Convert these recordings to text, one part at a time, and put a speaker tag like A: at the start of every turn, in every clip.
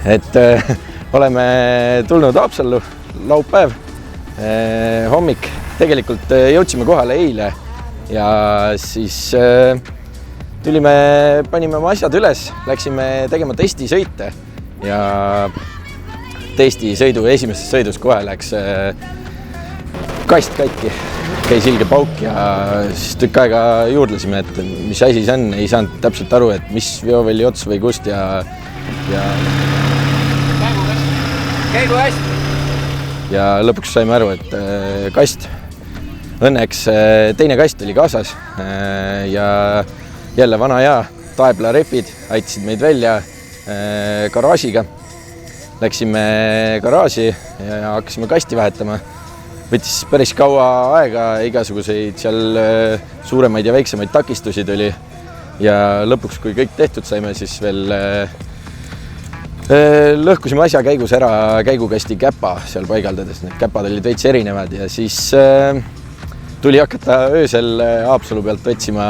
A: et oleme tulnud Haapsallu, laupäev, hommik. Tegelikult jõudsime kohale eile ja siis tulime, panime oma asjad üles, läksime tegema testisõite ja testisõidu esimeses sõidus kohe läks kast katki, käis ilge pauk ja siis tükk aega juurdlesime, et mis asi see on, ei saanud täpselt aru, et mis veoväli ots või kust ja käigu hästi. Ja lõpuks saime aru, et kast. Õnneks teine kast oli kaasas ja jälle vana hea Taebla repid aitasid meid välja garaažiga. Läksime garaaži ja hakkasime kasti vahetama. Võttis päris kaua aega, igasuguseid seal suuremaid ja väiksemaid takistusi tuli. Ja lõpuks, kui kõik tehtud saime, siis veel lõhkusime asja käigus ära käigukasti käpa seal paigaldades. Need käpad olid veits erinevad ja siis tuli hakata öösel Haapsalu pealt otsima,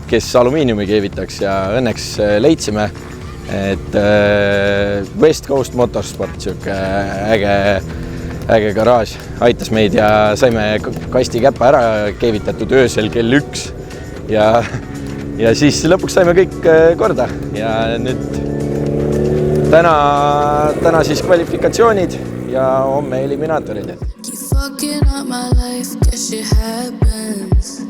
A: kes alumiiniumi keevitaks ja õnneks leidsime, et West Coast Motorsport, siuke äge garaaž, aitas meid ja saime kasti käpa ära keevitatud öösel kell 1 ja siis lõpuks saime kõik korda ja nüüd täna siis kvalifikatsioonid ja homme eliminaatorid.
B: Fucking up my life, guess shit happens.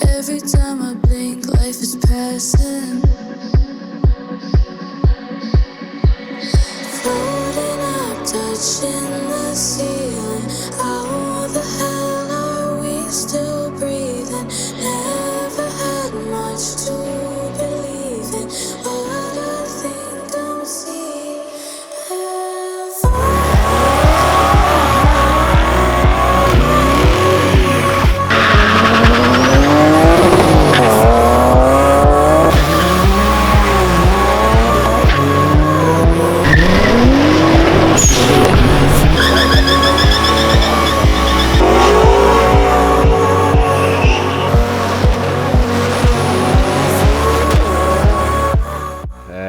B: Every time I blink, life is passing. Floating up, touching the ceiling. How the hell are we still breathing? Never had much to believe in. What I think I'm seeing.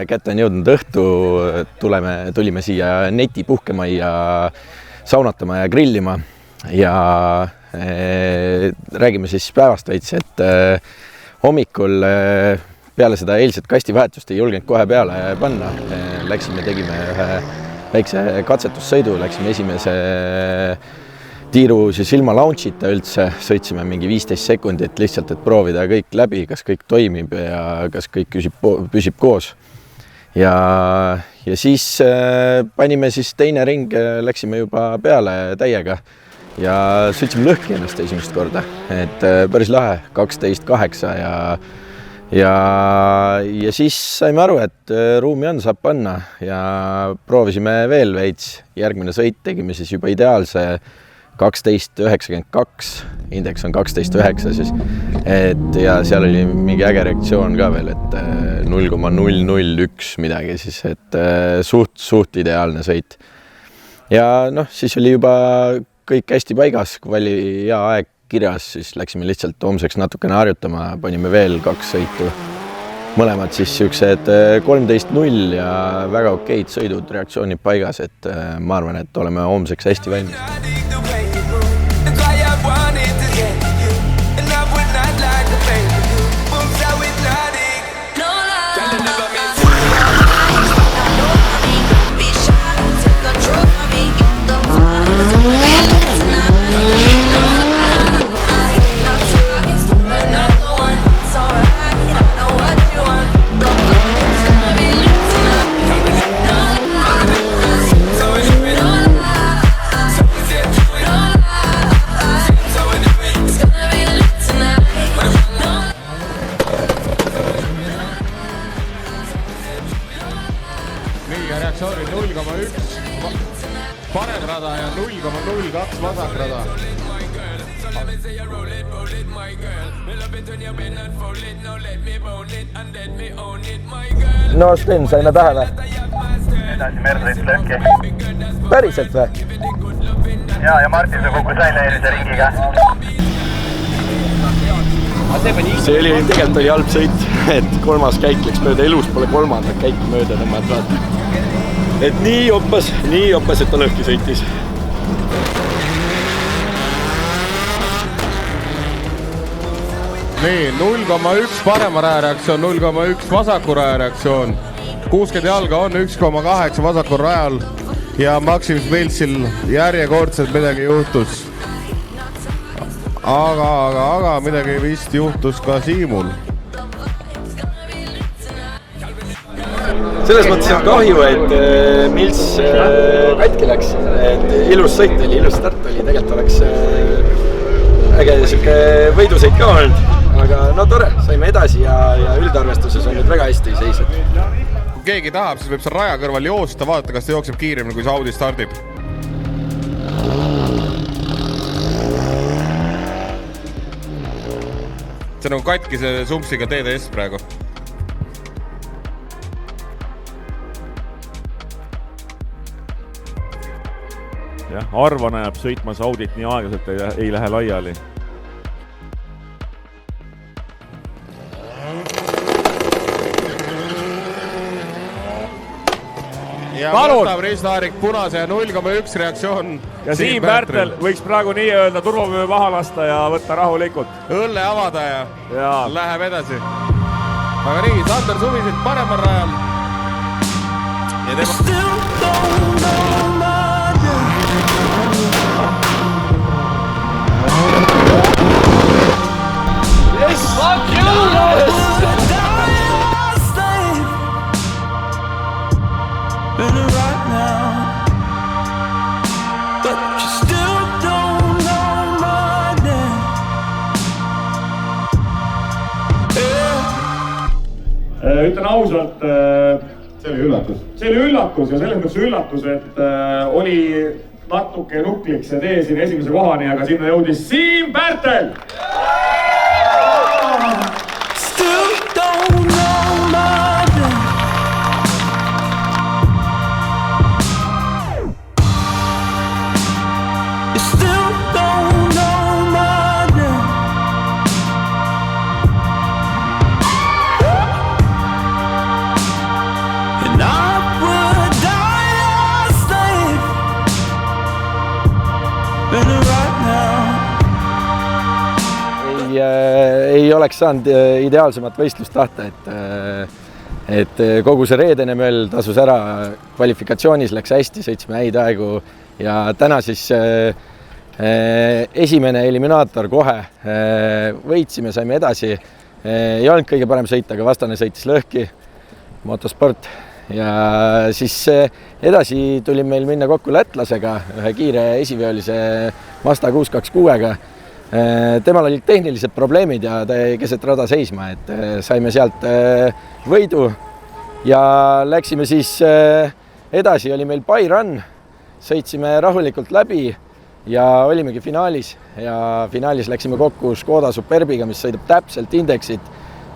A: Kätte on jõudnud õhtu, tulime siia neti puhkemajja saunatama ja grillima ja räägime siis päevast veits, et hommikul peale seda eilset kastivahetust ei julgenud kohe peale panna. Läksime, tegime ühe väikse katsetussõidu, läksime esimese tiiru siis ilma launchita üldse, sõitsime mingi 15 sekundit lihtsalt, et proovida kõik läbi, kas kõik toimib ja kas kõik püsib koos. Ja siis panime siis teine ring, läksime juba peale täiega ja sõitsime lõhki ennast esimest korda, et päris lahe, 12.8 ja siis saime aru, et ruumi on, saab panna ja proovisime veel veits, järgmine sõit tegime siis juba ideaalse 12.92, indeks on 12.9 siis, et ja seal oli mingi äge reaktsioon ka veel, et 0,001 midagi siis, et suht ideaalne sõit. Ja siis oli juba kõik hästi paigas, kui oli hea aeg kirjas, siis läksime lihtsalt homseks natukene harjutama, panime veel 2 sõitu. Mõlemad siis siuksed 13.0 ja väga okeid sõidud, reaktsioonid paigas, et ma arvan, et oleme homseks hästi valmis.
C: Reaktsioon 0,1 paremrada ja 0,02 vasakrada.
A: No Sten, saime tähele?
D: Edasi Mercedes lõhki.
A: Päriselt või?
D: Ja Martin see kukkus välja eelmise ringiga.
A: See oli tegelikult halb sõit, et kolmas käik läks mööda, elus pole kolmandat käiku mööda tõmmata. et nii joppas, et ta lõhki sõitis.
C: Nii, 0,1 parema rajareaktsioon, 0,1 vasaku rajareaktsioon. 60 jalga on 1,8 vasakul rajal ja Maksim Smeltsil järjekordselt midagi juhtus. Aga midagi vist juhtus ka Siimul.
A: Selles mõttes on kahju, et Milts katki läks, et ilus sõit oli, ilus start oli, tegelikult oleks äge siuke võidusõit ka olnud, aga no tore, saime edasi ja üldarvestuses on nüüd väga hästi seisnud.
C: Kui keegi tahab, siis võib seal raja kõrval joosta, vaadata, kas ta jookseb kiiremini, kui see Audi stardib. See on nagu katkise sumpsiga TDS praegu.
E: Jah, arvana jääb sõitmas Audit nii aeglaselt ei lähe laiali.
C: Ja võtab Risto-Arik punase ja 0,1 reaktsioon.
E: Ja Siim Pärtel võiks praegu nii öelda turvavöö maha lasta ja võtta rahulikult.
C: Õlle avada ja läheb edasi. Aga nii, Sander Suvisid paremal rajal. Ja
E: ütlen ausalt,
C: see oli üllatus.
E: See oli üllatus ja selles mõttes üllatus, et oli natuke nuklik see tee siin esimese kohani, aga sinna jõudis Siim Pärtel!
A: Ei oleks saanud ideaalsemat võistlust tahta, et kogu see reedene möll tasus ära, kvalifikatsioonis läks hästi, sõitsime häid aegu ja täna siis esimene eliminaator kohe võitsime, saime edasi. Ei olnud kõige parem sõit, aga vastane sõitis lõhki, motosport ja siis edasi tuli meil minna kokku lätlasega, ühe kiire esiveolise Mazda 626-ga. Temal olid tehnilised probleemid ja ta jäi keset rada seisma, et saime sealt võidu ja läksime siis edasi, oli meil by run, sõitsime rahulikult läbi ja olimegi finaalis ja finaalis läksime kokku Škoda Superbiga, mis sõidab täpselt indeksit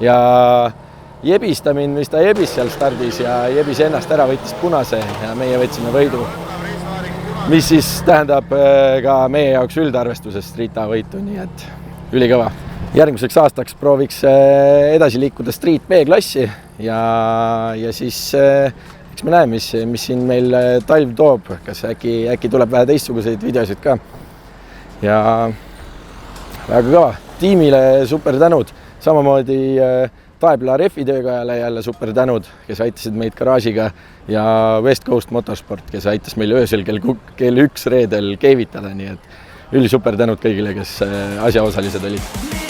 A: ja jebis ta mind, mis ta jebis seal stardis ja jebis ennast ära, võttis punase ja meie võtsime võidu. Mis siis tähendab ka meie jaoks üldarvestuses Street A võitu, nii et ülikõva. Järgmiseks aastaks prooviks edasi liikuda Street B klassi ja siis eks me näeme, mis siin meil talv toob, kas äkki tuleb vähe teistsuguseid videosid ka. Ja väga kõva. Tiimile super tänud, samamoodi Taebla Refi töökajale jälle super tänud, kes aitasid meid garaažiga ja West Coast Motorsport, kes aitas meil öösel kell 1 reedel keevitada, nii et ülisuper tänud kõigile, kes asjaosalised olid.